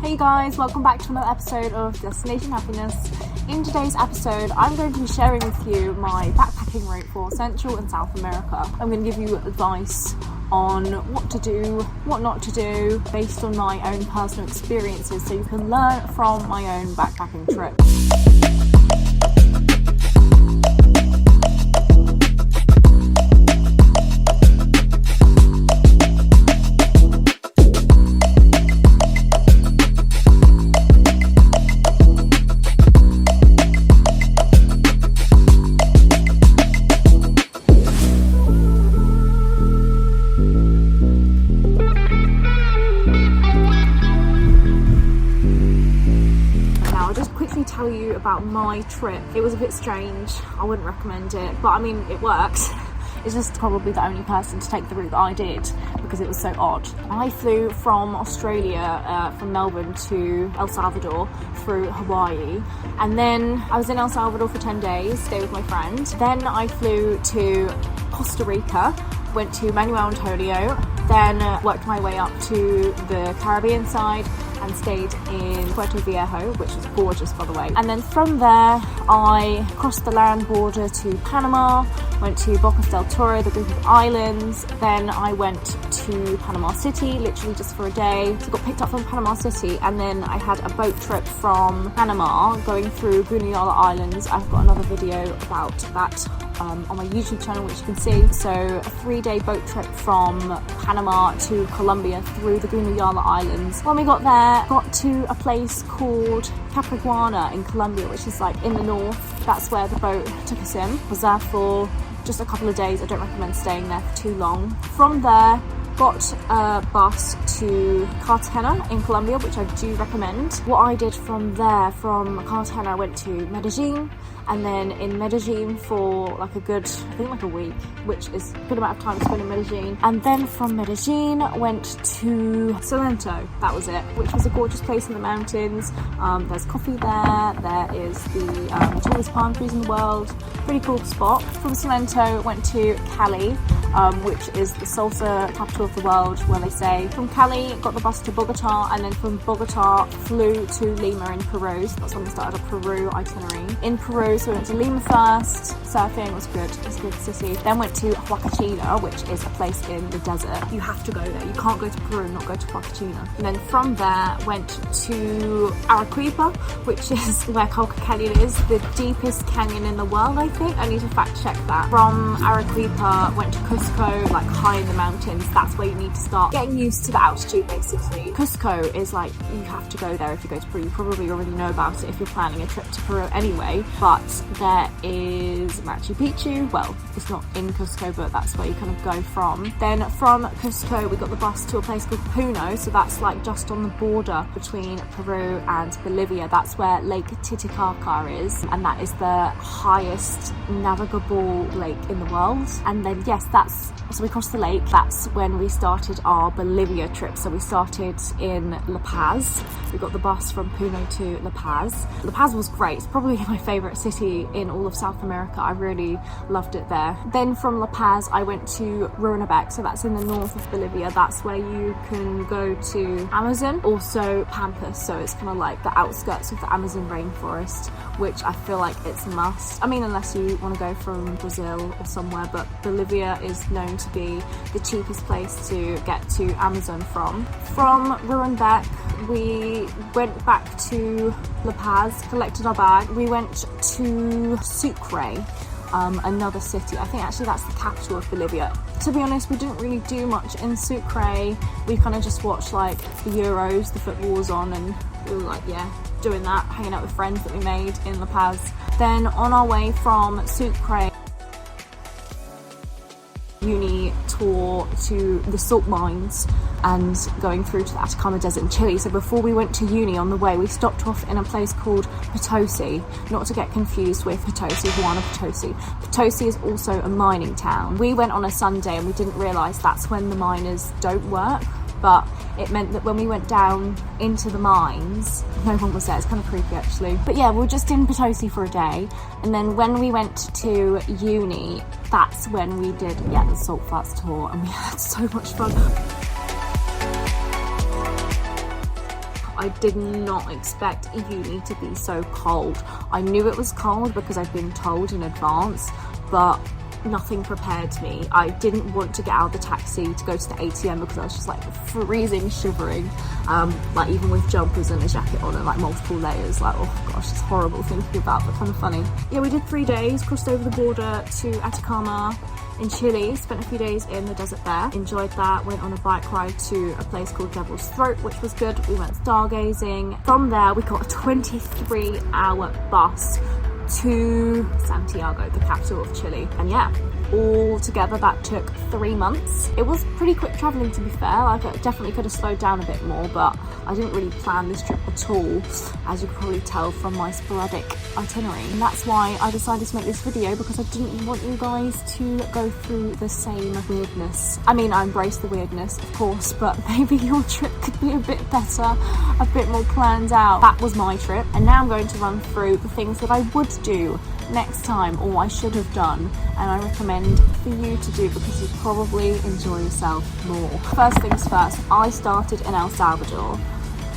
Hey guys, welcome back to another episode of Destination Happiness. In today's episode, I'm going to be sharing with you my backpacking route for Central and South America. I'm going to give you advice on what to do, what not to do, based on my own personal experiences, so you can learn from my own backpacking trip. Tell you about my trip. It was a bit strange. I wouldn't recommend it, but I mean, it works. It's just probably the only person to take the route that I did because it was so odd. I flew from Australia, from Melbourne to El Salvador through Hawaii, and then I was in El Salvador for 10 days, stayed with my friend. Then I flew to Costa Rica, went to Manuel Antonio, then worked my way up to the Caribbean side and stayed in Puerto Viejo, which was gorgeous, by the way. And then from there, I crossed the land border to Panama, went to Bocas del Toro, the group of islands. Then I went to Panama City, literally just for a day. So I got picked up from Panama City, and then I had a boat trip from Panama going through Guna Yala Islands. I've got another video about that on my YouTube channel, which you can see. So a 3-day boat trip from Panama to Colombia through the Guna Yala Islands. When we got there, got to a place called Capraguana in Colombia, which is like in the north. That's where the boat took us in. Was there for just a couple of days. I don't recommend staying there for too long. From there, got a bus to Cartagena in Colombia, which I do recommend. What I did from there, from Cartagena, I went to Medellin, and then in Medellin for like a good, I think like a week, which is a good amount of time to spend in Medellin. And then from Medellin, went to Salento, that was it, which was a gorgeous place in the mountains. There's coffee there, there is the tallest palm trees in the world, pretty cool spot. From Salento, went to Cali, which is the salsa capital of the world, where they say. From Cali, got the bus to Bogota, and then from Bogota flew to Lima in Peru. So that's when we started a Peru itinerary. In Peru, so we went to Lima first. Surfing was good, it was a good city. Then went to Huayna, which is a place in the desert. You have to go there. You can't go to Peru and not go to Huayna. And then from there, went to Arequipa, which is where Colca Canyon is, the deepest canyon in the world, I think. I need to fact check that. From Arequipa, went to Cusco, like high in the mountains. That's where you need to start getting used to the altitude, basically. Cusco is like, you have to go there if you go to Peru. You probably already know about it if you're planning a trip to Peru anyway, but there is Machu Picchu. Well, it's not in Cusco, but that's where you kind of go from. Then from Cusco, we got the bus to a place called Puno, so that's like just on the border between Peru and Bolivia. That's where Lake Titicaca is, and that is the highest navigable lake in the world. And then yes, so we crossed the lake. That's when we started our Bolivia trip. So we started in La Paz. We got the bus from Puno to La Paz. La Paz was great. It's probably my favorite city in all of South America. I really loved it there. Then from La Paz, I went to Runabeck. So that's in the north of Bolivia. That's where you can go to Amazon, also Pampas. So it's kind of like the outskirts of the Amazon rainforest, which I feel like it's a must. I mean, unless you want to go from Brazil or somewhere, but Bolivia is known to be the cheapest place to get to Amazon from. From Runabeck, we went back to La Paz, collected our bag. We went to Sucre, another city. I think actually that's the capital of Bolivia. To be honest, we didn't really do much in Sucre. We kind of just watched like the Euros, the football was on, and we were like, yeah, doing that, hanging out with friends that we made in La Paz. Then on our way from Sucre, uni tour to the salt mines and going through to the Atacama Desert in Chile. So before we went to uni, on the way we stopped off in a place called Potosí, not to get confused with Huayna Potosí. Potosí is also a mining town. We went on a Sunday and we didn't realise that's when the miners don't work, but it meant that when we went down into the mines, no one was there. It's kind of creepy actually. But yeah, we were just in Potosí for a day, and then when we went to uni, that's when we did the salt flats tour, and we had so much fun. I did not expect uni to be so cold. I knew it was cold because I'd been told in advance, but nothing prepared me. I didn't want to get out of the taxi to go to the ATM because I was just like freezing, shivering, like even with jumpers and a jacket on and like multiple layers. Like, oh gosh, it's horrible thinking about, but kind of funny. Yeah, we did 3 days, crossed over the border to Atacama in Chile, spent a few days in the desert there, enjoyed that, went on a bike ride to a place called Devil's Throat, which was good. We went stargazing. From there, we got a 23-hour bus to Santiago, the capital of Chile. And yeah, all together that took 3 months. It was pretty quick traveling, to be fair. Like, I definitely could have slowed down a bit more, but I didn't really plan this trip at all, as you can probably tell from my sporadic itinerary. And that's why I decided to make this video, because I didn't want you guys to go through the same weirdness. I mean, I embrace the weirdness, of course, but maybe your trip could be a bit better, a bit more planned out. That was my trip, and now I'm going to run through the things that I would do next time, or I should have done, and I recommend for you to do because you probably enjoy yourself more. First things first, I started in El Salvador.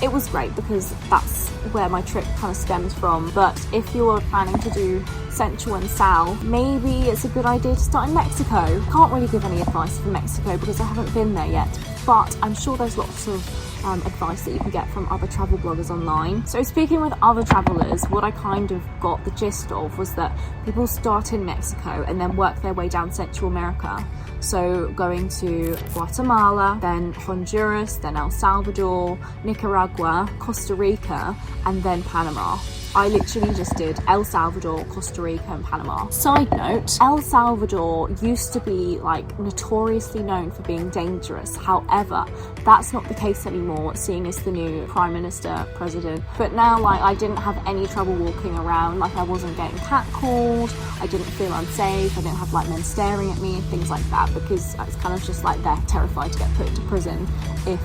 It was great because that's where my trip kind of stems from, but if you're planning to do Central and South, maybe it's a good idea to start in Mexico. Can't really give any advice for Mexico because I haven't been there yet, but I'm sure there's lots of advice that you can get from other travel bloggers online. So speaking with other travelers, what I kind of got the gist of was that people start in Mexico and then work their way down Central America. So going to Guatemala, then Honduras, then El Salvador, Nicaragua, Costa Rica, and then Panama. I literally just did El Salvador, Costa Rica, and Panama. Side note, El Salvador used to be like notoriously known for being dangerous. However, that's not the case anymore, seeing as the new prime minister, president. But now, like, I didn't have any trouble walking around. Like, I wasn't getting catcalled, I didn't feel unsafe, I didn't have like men staring at me and things like that, because it's kind of just like they're terrified to get put into prison if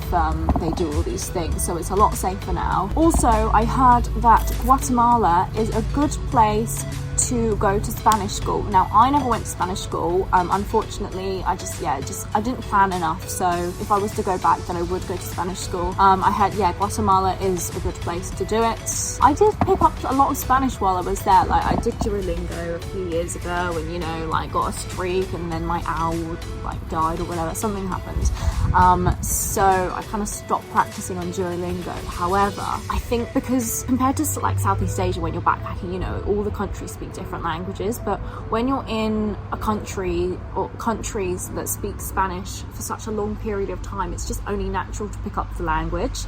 they do all these things. So it's a lot safer now. Also, I heard that Guatemala is a good place to go to Spanish school. Now, I never went to Spanish school. Unfortunately, I didn't plan enough. So if I was to go back, then I would go to Spanish school. I heard, yeah, Guatemala is a good place to do it. I did pick up a lot of Spanish while I was there. Like, I did Duolingo a few years ago and, you know, like got a streak and then my owl like died or whatever, something happened. So I kind of stopped practicing on Duolingo. However, I think because compared to like Southeast Asia, when you're backpacking, you know, all the countries speak different languages, but when you're in a country or countries that speak Spanish for such a long period of time, it's just only natural to pick up the language.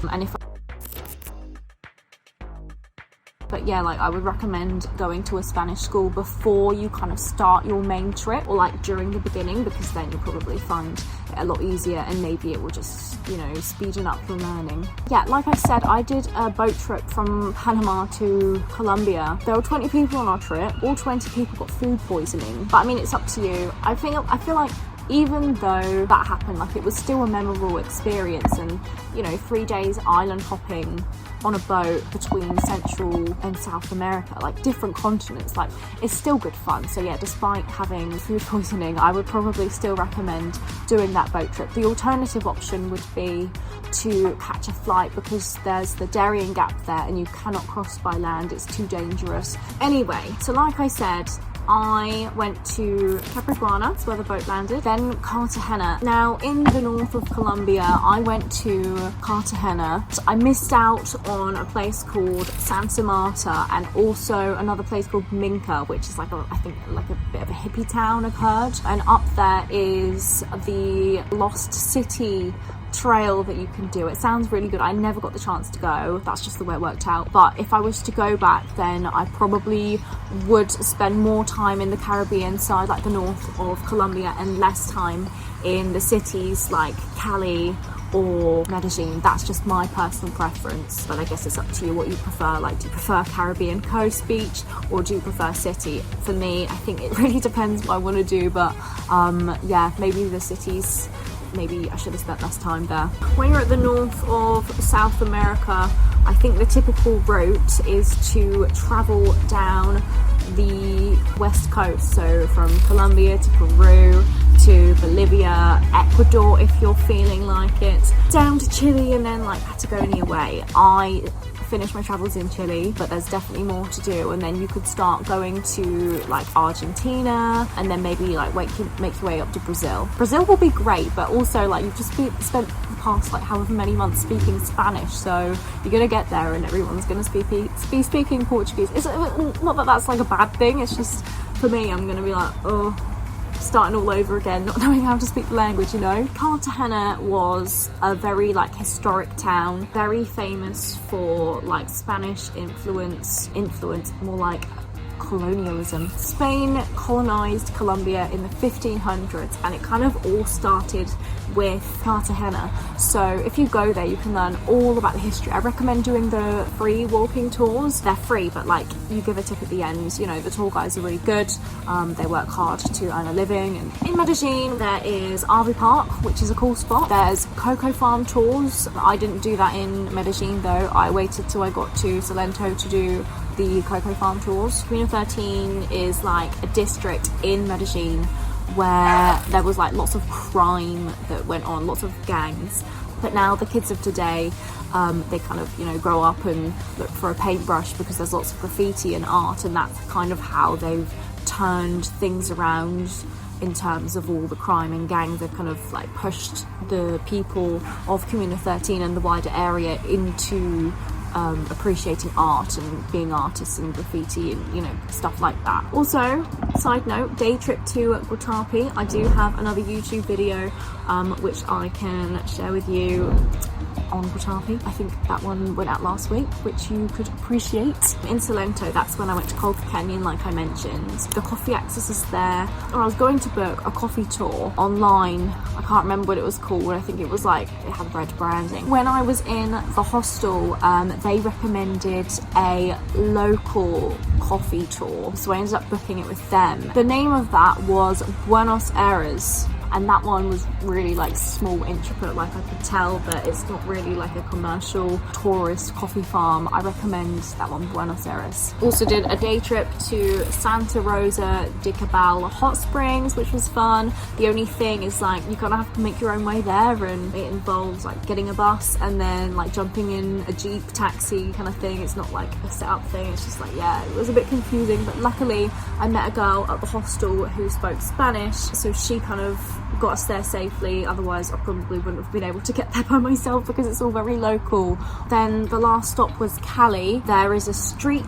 But yeah, like, I would recommend going to a Spanish school before you kind of start your main trip, or like during the beginning, because then you'll probably find it a lot easier and maybe it will just, you know, speeding up your learning. Yeah, like I said, I did a boat trip from Panama to Colombia. There were 20 people on our trip. All 20 people got food poisoning. But I mean, it's up to you. I feel like even though that happened, like, it was still a memorable experience, and, you know, 3 days island hopping on a boat between Central and South America, like different continents, like, it's still good fun. So yeah, despite having food poisoning, I would probably still recommend doing that boat trip. The alternative option would be to catch a flight, because there's the Darien Gap there and you cannot cross by land, it's too dangerous. Anyway, so like I said, I went to Capricorn, where the boat landed, then Cartagena. Now, in the north of Colombia, I went to Cartagena. I missed out on a place called Santa Marta and also another place called Minca, which is like I think like a bit of a hippie town, I've heard. And up there is the Lost City trail that you can do. It sounds really good. I never got the chance to go. That's just the way it worked out. But if I was to go back, then I probably would spend more time in the Caribbean side, like the north of Colombia, and less time in the cities like Cali or Medellin. That's just my personal preference, but I guess it's up to you what you prefer. Like, do you prefer Caribbean coast beach or do you prefer city? For me, I think it really depends what I want to do, but yeah, maybe the cities, maybe I should have spent less time there. When you're at the north of South America, I think the typical route is to travel down the west coast, so from Colombia to Peru to to Bolivia, Ecuador if you're feeling like it, down to Chile, and then like Patagonia way. I finished my travels in Chile, but there's definitely more to do, and then you could start going to like Argentina, and then maybe like make your way up to Brazil. Brazil will be great, but also like you've just spent the past like however many months speaking Spanish, so you're gonna get there and everyone's gonna be speaking Portuguese. It's not that that's like a bad thing, it's just for me, I'm gonna be like, oh, starting all over again, not knowing how to speak the language, you know. Cartagena was a very like historic town, very famous for like Spanish influence, more like colonialism. Spain colonized Colombia in the 1500s, and it kind of all started with Cartagena. So if you go there, you can learn all about the history. I recommend doing the free walking tours. They're free, but like you give a tip at the end. You know, the tour guides are really good. They work hard to earn a living. And in Medellin, there is RV Park, which is a cool spot. There's cocoa farm tours. I didn't do that in Medellin though. I waited till I got to Salento to do the cocoa farm tours. Comuna 13 is like a district in Medellin where there was like lots of crime that went on, lots of gangs. But now the kids of today, they kind of, you know, grow up and look for a paintbrush because there's lots of graffiti and art, and that's kind of how they've turned things around in terms of all the crime and gangs. They've kind of like pushed the people of Comuna 13 and the wider area into appreciating art and being artists and graffiti and, you know, stuff like that. Also, side note, day trip to Guatapi. I do have another YouTube video which I can share with you on Guatapi. I think that one went out last week, which you could appreciate. In Salento, that's when I went to Cold Canyon, like I mentioned. The coffee access is there. Or I was going to book a coffee tour online. I can't remember what it was called. I think it was like, it had red branding. When I was in the hostel, they recommended a local coffee tour, so I ended up booking it with them. The name of that was Buenos Aires, and that one was really like small, intricate. Like I could tell that it's not really like a commercial tourist coffee farm. I recommend that one, Buenos Aires. Also did a day trip to Santa Rosa de Cabal hot springs, which was fun. The only thing is like you kind of have to make your own way there, and it involves like getting a bus and then like jumping in a jeep taxi kind of thing. It's not like a set up thing, it's just like, yeah, it was a bit confusing, but luckily I met a girl at the hostel who spoke Spanish, so she kind of got us there safely. Otherwise I probably wouldn't have been able to get there by myself because it's all very local. Then the last stop was Cali. There is a street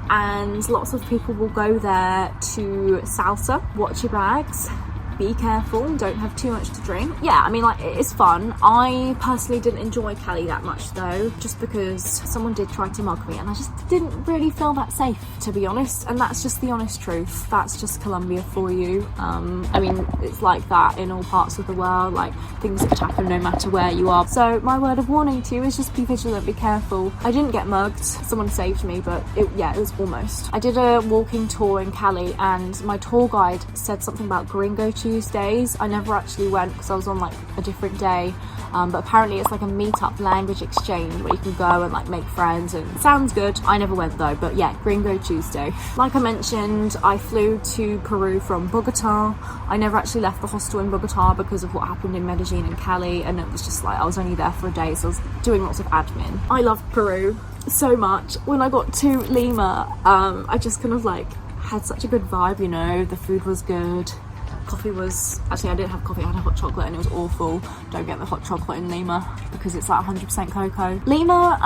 and lots of people will go there to salsa. Watch your bags, be careful, don't have too much to drink. Yeah, I mean, like, it's fun. I personally didn't enjoy Cali that much though, just because someone did try to mug me and I just didn't really feel that safe, to be honest, and that's just the honest truth. That's just Colombia for you. I mean, it's like that in all parts of the world. Like, things could happen no matter where you are. So my word of warning to you is just be vigilant, be careful. I didn't get mugged, someone saved me, but it was almost. I did a walking tour in Cali and my tour guide said something about Gringo Tuesdays. I never actually went because I was on like a different day, but apparently it's like a meet-up language exchange where you can go and like make friends, and it sounds good. I never went though, but yeah, Gringo Tuesday. Like I mentioned, I flew to Peru from Bogota. I never actually left the hostel in Bogota because of what happened in Medellin and Cali, and it was just like I was only there for a day, so I was doing lots of admin. I loved Peru so much. When I got to Lima, I just kind of like had such a good vibe, you know. The food was good. Coffee was, actually I didn't have coffee, I had a hot chocolate and it was awful. Don't get the hot chocolate in Lima because it's like 100% cocoa. Lima,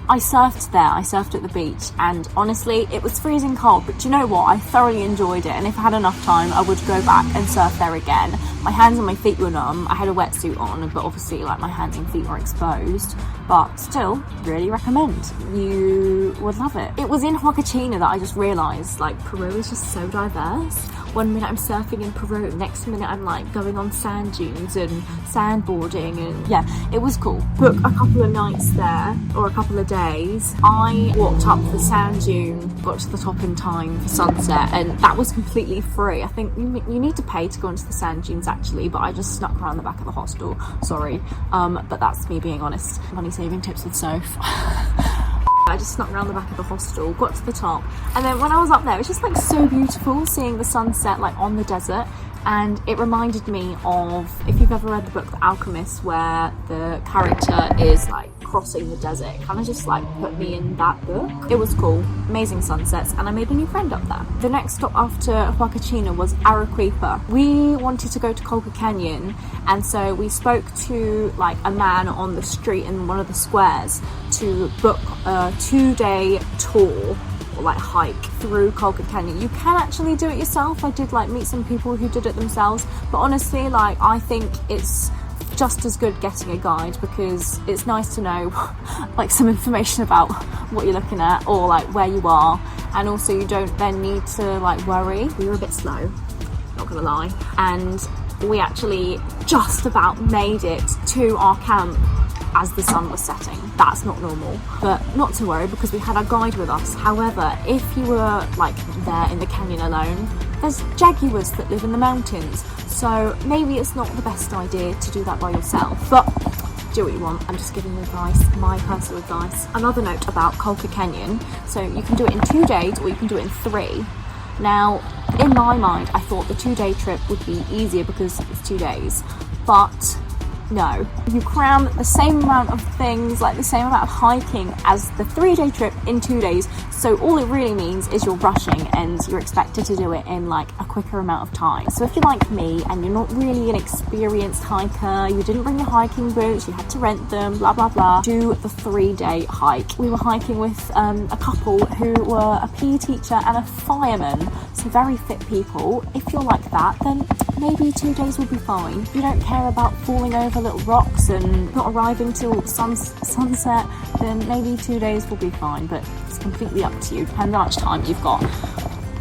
I surfed there, I surfed at the beach, and honestly it was freezing cold, but do you know what, I thoroughly enjoyed it, and if I had enough time I would go back and surf there again. My hands and my feet were numb, I had a wetsuit on, but obviously like my hands and feet were exposed, but still really recommend. You would love it. It was in Huayna that I just realised like Peru is just so diverse. One minute I'm surfing in Peru, next minute I'm like going on sand dunes and sandboarding, and yeah, it was cool. Booked a couple of nights there, or a couple of days. I walked up the sand dune, got to the top in time for sunset, and that was completely free. I think you need to pay to go into the sand dunes actually, but I just snuck around the back of the hostel, sorry. But that's me being honest. Money saving tips with Soph. I just snuck around the back of the hostel, got to the top, and then when I was up there, it was just like so beautiful seeing the sunset like on the desert. and it reminded me of, if you've ever read the book The Alchemist, where the character is like crossing the desert. It kind of just like put me in that book. It was cool, amazing sunsets, and I made a new friend up there. The next stop after Huacachina was Arequipa. We wanted to go to Colca Canyon, and so we spoke to like a man on the street in one of the squares to book a 2-day tour or like hike through Colca Canyon. You can actually do it yourself. I did like meet some people who did it themselves, but honestly, like, I think it's just as good getting a guide, because it's nice to know like some information about what you're looking at or like where you are, and also you don't then need to like worry. We were a bit slow, not gonna lie, and we actually just about made it to our camp as the sun was setting. That's not normal, but not to worry because we had our guide with us. However, if you were like there in the canyon alone, there's jaguars that live in the mountains, so maybe it's not the best idea to do that by yourself, but do what you want. I'm just giving you advice, my personal advice. Another note about Colca Canyon, so you can do it in 2 days or you can do it in 3. Now, in my mind, I thought the 2-day trip would be easier because it's 2 days, but no. You cram the same amount of things, like the same amount of hiking as the 3-day trip in 2 days, so all it really means is you're rushing and you're expected to do it in like a quicker amount of time. So if you're like me and you're not really an experienced hiker, you didn't bring your hiking boots, you had to rent them, blah blah blah, do the 3-day hike. We were hiking with a couple who were a PE teacher and a fireman, so very fit people. If you're like that, then maybe 2 days will be fine. If you don't care about falling over little rocks and not arriving till sunset, then maybe 2 days will be fine, but it's completely up to you. Depends how much time you've got.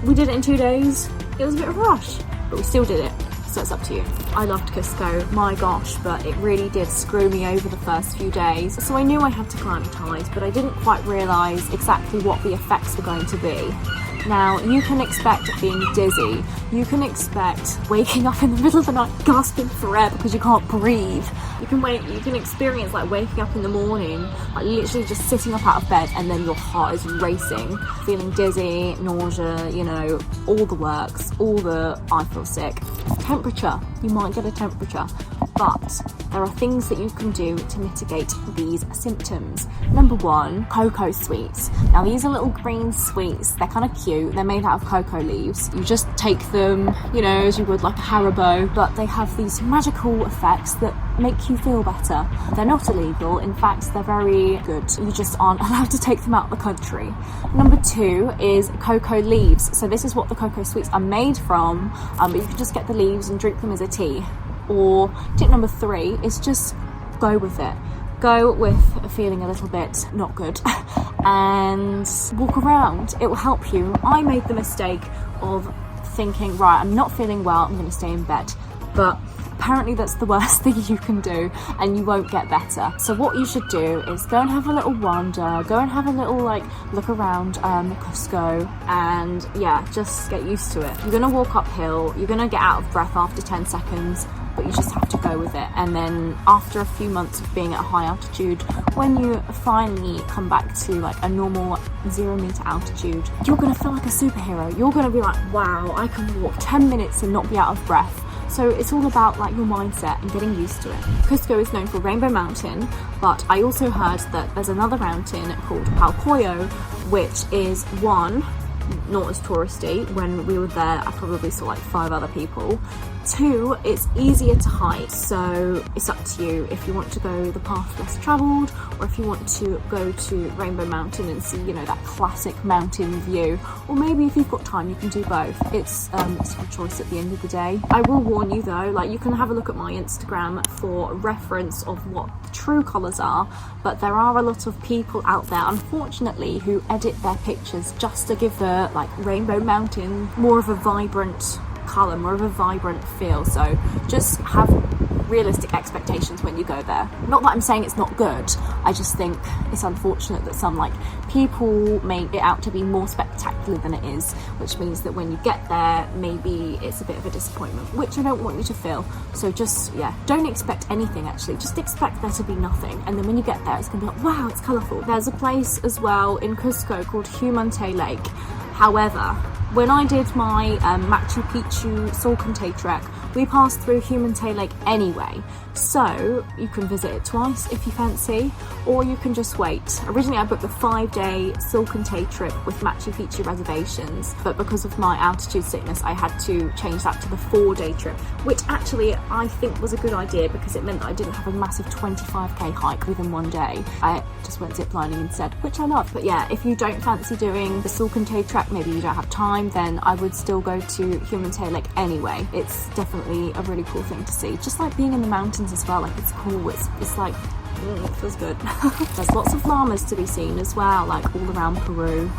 We did it in 2 days. It was a bit of a rush, but we still did it, so it's up to you. I loved Cusco, my gosh, but it really did screw me over the first few days. So I knew I had to acclimatise, but I didn't quite realise exactly what the effects were going to be. Now, you can expect being dizzy, you can expect waking up in the middle of the night gasping for air because you can't breathe. You can experience like waking up in the morning, like literally just sitting up out of bed and then your heart is racing, feeling dizzy, nausea, you know, all the works, all the I feel sick. Temperature, you might get a temperature, but there are things that you can do to mitigate these symptoms. Number 1, cocoa sweets. Now these are little green sweets, they're kind of cute, they're made out of cocoa leaves. You just take them, you know, as you would like a Haribo, but they have these magical effects that make you feel better. They're not illegal, in fact they're very good. You just aren't allowed to take them out of the country. Number 2 is cocoa leaves. So this is what the cocoa sweets are made from, but you can just get the leaves and drink them as a tea. Or tip number 3 is just go with it. Go with feeling a little bit not good and walk around. It will help you. I made the mistake of thinking, right, I'm not feeling well, I'm going to stay in bed. But apparently that's the worst thing you can do and you won't get better. So what you should do is go and have a little wander, go and have a little like look around Cusco, and yeah, just get used to it. You're going to walk uphill, you're going to get out of breath after 10 seconds, but you just have to go with it. And then after a few months of being at high altitude, when you finally come back to like a normal 0-meter altitude, you're going to feel like a superhero. You're going to be like, wow, I can walk 10 minutes and not be out of breath. So it's all about like your mindset and getting used to it. Cusco is known for Rainbow Mountain, but I also heard that there's another mountain called Palcoyo, which is not as touristy. When we were there, I probably saw like 5 other people. 2, it's easier to hike, so it's up to you if you want to go the path less travelled, or if you want to go to Rainbow Mountain and see, you know, that classic mountain view, or maybe if you've got time you can do both. It's your choice at the end of the day. I will warn you though, like you can have a look at my Instagram for reference of what the true colours are, but there are a lot of people out there, unfortunately, who edit their pictures just to give the like Rainbow Mountain more of a vibrant colour, more of a vibrant feel. So just have realistic expectations when you go there. Not that I'm saying it's not good, I just think it's unfortunate that some like people make it out to be more spectacular than it is, which means that when you get there, maybe it's a bit of a disappointment, which I don't want you to feel. So just, yeah, don't expect anything actually, just expect there to be nothing, and then when you get there, it's gonna be like, wow, it's colourful. There's a place as well in Cusco called Humante Lake. However, When I did my Machu Picchu Salcantay trek, we passed through Humantay Lake anyway, so you can visit it twice if you fancy, or you can just wait. Originally I booked the 5-day Salcantay trip with Machu Picchu reservations, but because of my altitude sickness I had to change that to the 4-day trip, which actually I think was a good idea because it meant that I didn't have a massive 25k hike within one day. I just went ziplining instead, which I love. But yeah, if you don't fancy doing the Salcantay trek, maybe you don't have time, then I would still go to Humantay Lake anyway. It's definitely a really cool thing to see. Just like being in the mountains as well, like it's cool, it's like, it feels good. There's lots of llamas to be seen as well, like all around Peru.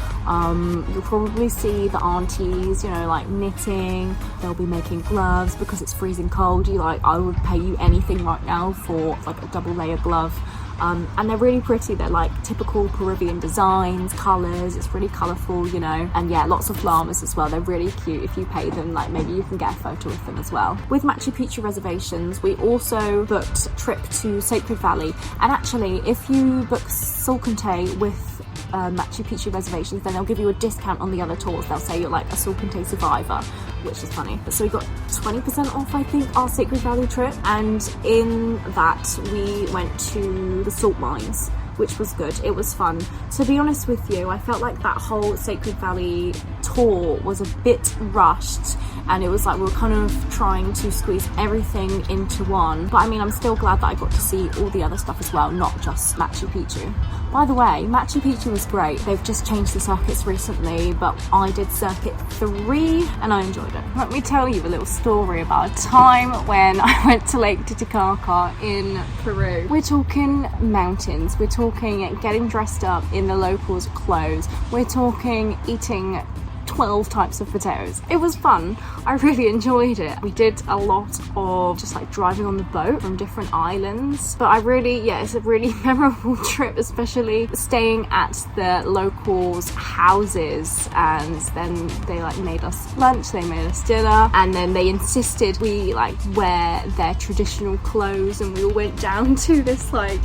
You'll probably see the aunties, you know, like knitting. They'll be making gloves because it's freezing cold. I would pay you anything right now for like a double layer glove. And they're really pretty. They're like typical Peruvian designs, colours. It's really colourful, you know. And yeah, lots of llamas as well. They're really cute. If you pay them, like maybe you can get a photo with them as well. With Machu Picchu reservations, we also booked a trip to Sacred Valley. And actually, if you book Salcantay with Machu Picchu reservations, then they'll give you a discount on the other tours. They'll say you're like a Salcantay survivor, which is funny. So we got 20% off, I think, our Sacred Valley trip, and in that we went to the salt mines, which was good. It was fun. To be honest with you, I felt like that whole Sacred Valley tour was a bit rushed, and it was like we were kind of trying to squeeze everything into one. But I mean, I'm still glad that I got to see all the other stuff as well, not just Machu Picchu. By the way, Machu Picchu was great. They've just changed the circuits recently, but I did circuit 3 and I enjoyed it. Let me tell you a little story about a time when I went to Lake Titicaca in Peru. We're talking mountains, we're talking getting dressed up in the locals' clothes, we're talking eating 12 types of potatoes. It was fun. I really enjoyed it. We did a lot of just like driving on the boat from different islands, but it's a really memorable trip, especially staying at the locals' houses, and then they like made us lunch, they made us dinner, and then they insisted we like wear their traditional clothes, and we all went down to this like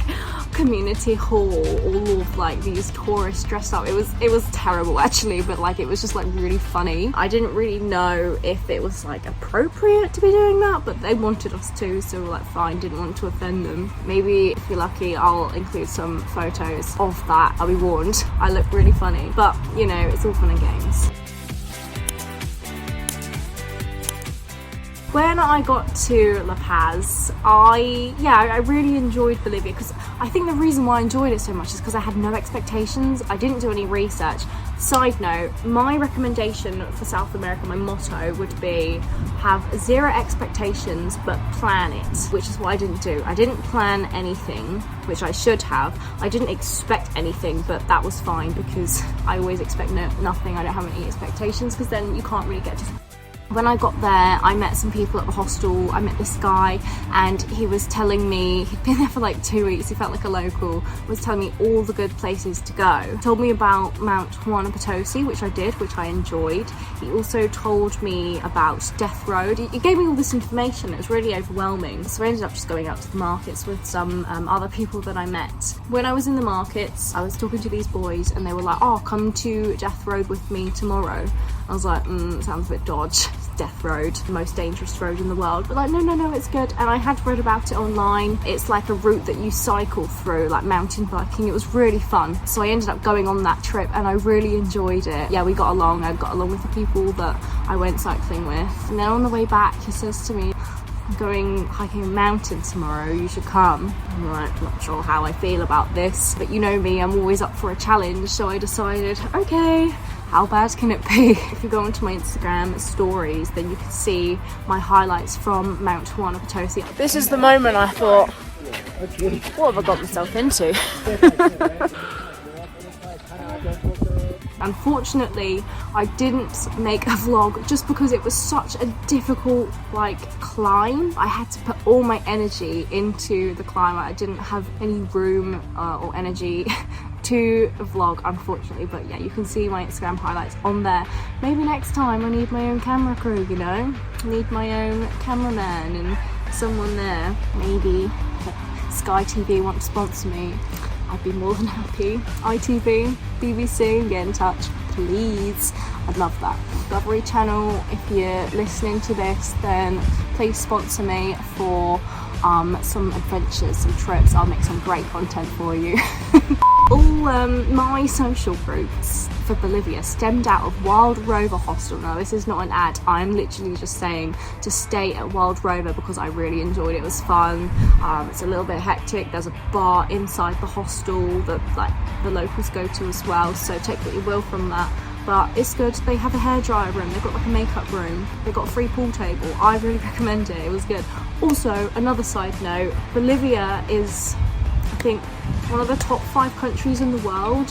community hall, all of like these tourists dressed up. It was terrible actually, but like it was just like really funny. I didn't really know if it was like appropriate to be doing that, but they wanted us to, so we're like fine, didn't want to offend them. Maybe if you're lucky I'll include some photos of that. I'll be warned, I look really funny, but you know, it's all fun and games. When I got to La Paz, I really enjoyed Bolivia, because I think the reason why I enjoyed it so much is because I had no expectations. I didn't do any research. Side note, my recommendation for South America, my motto would be have 0 expectations but plan it, which is what I didn't do. I didn't plan anything, which I should have. I didn't expect anything, but that was fine because I always expect nothing. I don't have any expectations because then you can't really get to. When I got there, I met some people at the hostel. I met this guy and he was telling me, he'd been there for like 2 weeks, he felt like a local, was telling me all the good places to go. He told me about Mount Huayna Potosí, which I did, which I enjoyed. He also told me about Death Road. He gave me all this information. It was really overwhelming. So I ended up just going out to the markets with some other people that I met. When I was in the markets, I was talking to these boys and they were like, oh, come to Death Road with me tomorrow. I was like, sounds a bit dodge. Death Road, the most dangerous road in the world. But like, no, it's good. And I had read about it online. It's like a route that you cycle through, like mountain biking. It was really fun. So I ended up going on that trip and I really enjoyed it. Yeah, we got along. I got along with the people that I went cycling with. And then on the way back, he says to me, I'm going hiking a mountain tomorrow, you should come. I'm like, not sure how I feel about this, but you know me, I'm always up for a challenge. So I decided, okay, how bad can it be? If you go onto my Instagram stories, then you can see my highlights from Mount Huayna Potosí. This is the moment I thought, what have I got myself into? Unfortunately, I didn't make a vlog just because it was such a difficult climb. I had to put all my energy into the climb. I didn't have any room or energy to vlog, unfortunately, but yeah, you can see my Instagram highlights on there. Maybe next time I need my own camera crew, you know? I need my own cameraman and someone there. Maybe Sky TV want to sponsor me. I'd be more than happy. ITV, BBC, get in touch. please. I'd love that. Discovery Channel, if you're listening to this, then please sponsor me for some adventures, some trips. I'll make some great content for you. All my social groups for Bolivia stemmed out of Wild Rover Hostel. Now, this is not an ad. I'm literally just saying to stay at Wild Rover because I really enjoyed it. It was fun. It's a little bit hectic. There's a bar inside the hostel that like the locals go to as well. So take what you will from that. But it's good. They have a hairdryer room. They've got like a makeup room. They've got a free pool table. I really recommend it. It was good. Also, another side note, Bolivia is, I think, one of the top 5 countries in the world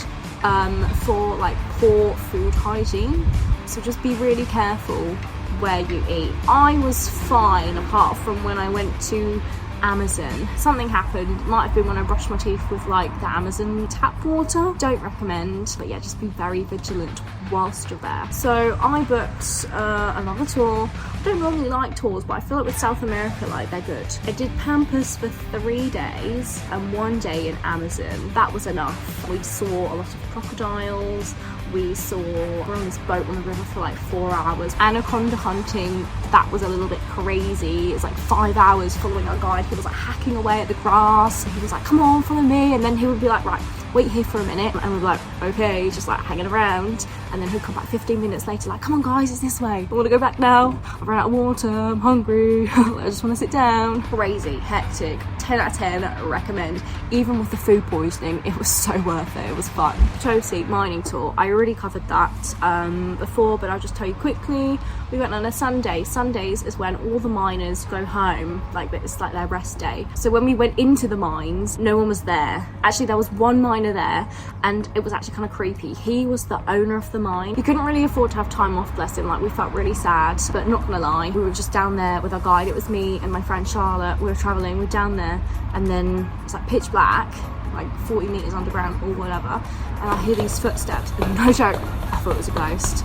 for like poor food hygiene. So just be really careful where you eat. I was fine apart from when I went to Amazon. Something happened. Might have been when I brushed my teeth with like the Amazon tap water. Don't recommend, but yeah, just be very vigilant whilst you're there. So I booked another tour. I don't normally like tours, but I feel like with South America, like, they're good. I did Pampas for 3 days and 1 day in Amazon. That was enough. We saw a lot of crocodiles. We're on this boat on the river for like 4 hours. Anaconda hunting, that was a little bit crazy. It's like 5 hours following our guide. He was like hacking away at the grass. He was like, come on, follow me. And then he would be like, right, wait here for a minute. And we'd be like, okay, just like hanging around. And then he'd come back 15 minutes later like, come on guys, it's this way. I want to go back now. I've run out of water, I'm hungry. I just want to sit down. Crazy, hectic. 10 out of 10, recommend. Even with the food poisoning, it was so worth it. It was fun. Potosí mining tour. I already covered that before, but I'll just tell you quickly. We went on a Sunday. Sundays is when all the miners go home. Like, it's like their rest day. So when we went into the mines, no one was there. Actually, there was one miner there, and it was actually kind of creepy. He was the owner of the mine. He couldn't really afford to have time off, bless him. Like, we felt really sad, but not gonna lie, we were just down there with our guide. It was me and my friend Charlotte. We were traveling, we were down there, and then it's like pitch black, like 40 meters underground or whatever, and I hear these footsteps, and no joke, I thought it was a ghost.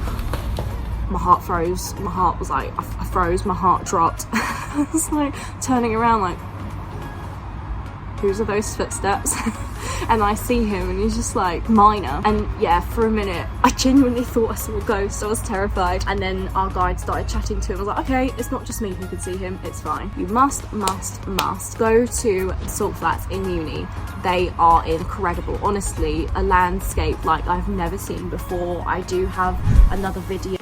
My heart froze. My heart was like, I froze, my heart dropped. I was like turning around like, whose are those footsteps? And I see him and he's just like, miner. And yeah, for a minute, I genuinely thought I saw a ghost. I was terrified. And then our guide started chatting to him. I was like, okay, it's not just me who can see him, it's fine. You must go to Salt Flats in uni. They are incredible. Honestly, a landscape like I've never seen before. I do have another video.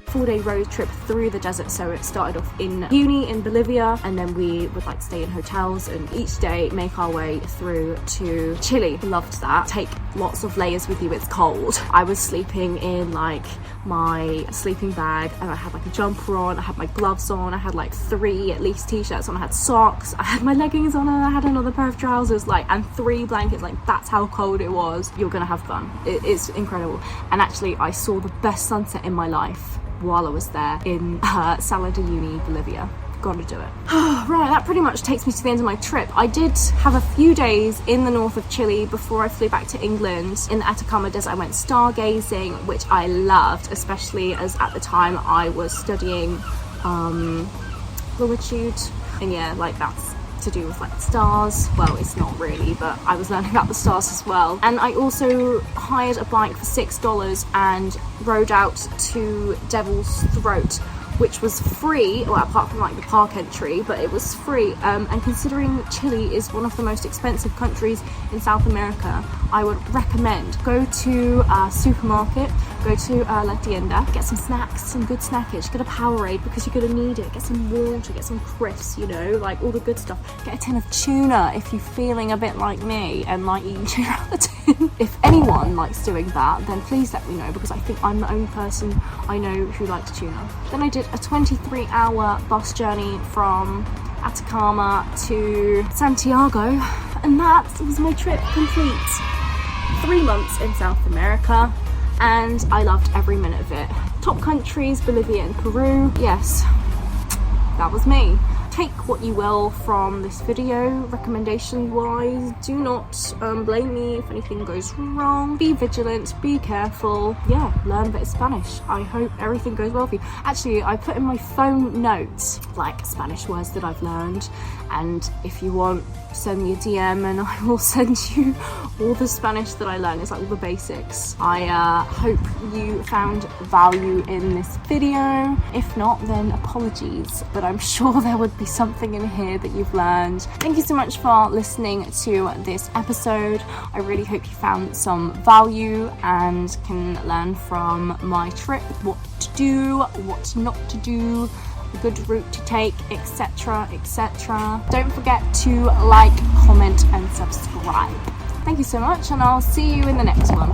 4-day road trip through the desert. So it started off in uni in Bolivia, and then we would like stay in hotels and each day make our way through to Chile. Loved that. Take lots of layers with you, it's cold. I was sleeping in like my sleeping bag, and I had like a jumper on, I had my gloves on, I had like 3 at least t-shirts on, I had socks, I had my leggings on, and I had another pair of trousers, like, and 3 blankets. Like, that's how cold it was. You're gonna have fun. It's incredible. And actually, I saw the best sunset in my life while I was there in Salvador, Bolivia. Gotta do it. Right, that pretty much takes me to the end of my trip. I did have a few days in the north of Chile before I flew back to England. In the Atacama Desert, I went stargazing, which I loved, especially as at the time I was studying longitude, and yeah, like, that's to do with like stars. Well, it's not really, but I was learning about the stars as well. And I also hired a bike for $6 and rode out to Devil's Throat, which was free, well, apart from like the park entry, but it was free. And considering Chile is one of the most expensive countries in South America, I would recommend go to a supermarket, go to La Tienda, get some snacks, some good snackage, get a Powerade because you're gonna need it, get some water, get some crisps, you know, like all the good stuff. Get a tin of tuna if you're feeling a bit like me and like eating tuna out the tin. If anyone likes doing that, then please let me know, because I think I'm the only person I know who likes tuna. Then I did a 23-hour bus journey from Atacama to Santiago, and that was my trip complete. 3 months in South America, and I loved every minute of it. Top countries, Bolivia and Peru. Yes, that was me. take what you will from this video, recommendation wise. Do not blame me if anything goes wrong. Be vigilant, be careful. Yeah, learn a bit of Spanish. I hope everything goes well for you. Actually, I put in my phone notes like Spanish words that I've learned, and if you want, send me a DM and I will send you all the Spanish that I learned. It's like all the basics. I hope you found value in this video. If not, then apologies, but I'm sure there would be something in here that you've learned. Thank you so much for listening to this episode. I really hope you found some value and can learn from my trip, what to do, what not to do, a good route to take, etc, etc. Don't forget to like, comment and subscribe. Thank you so much, and I'll see you in the next one.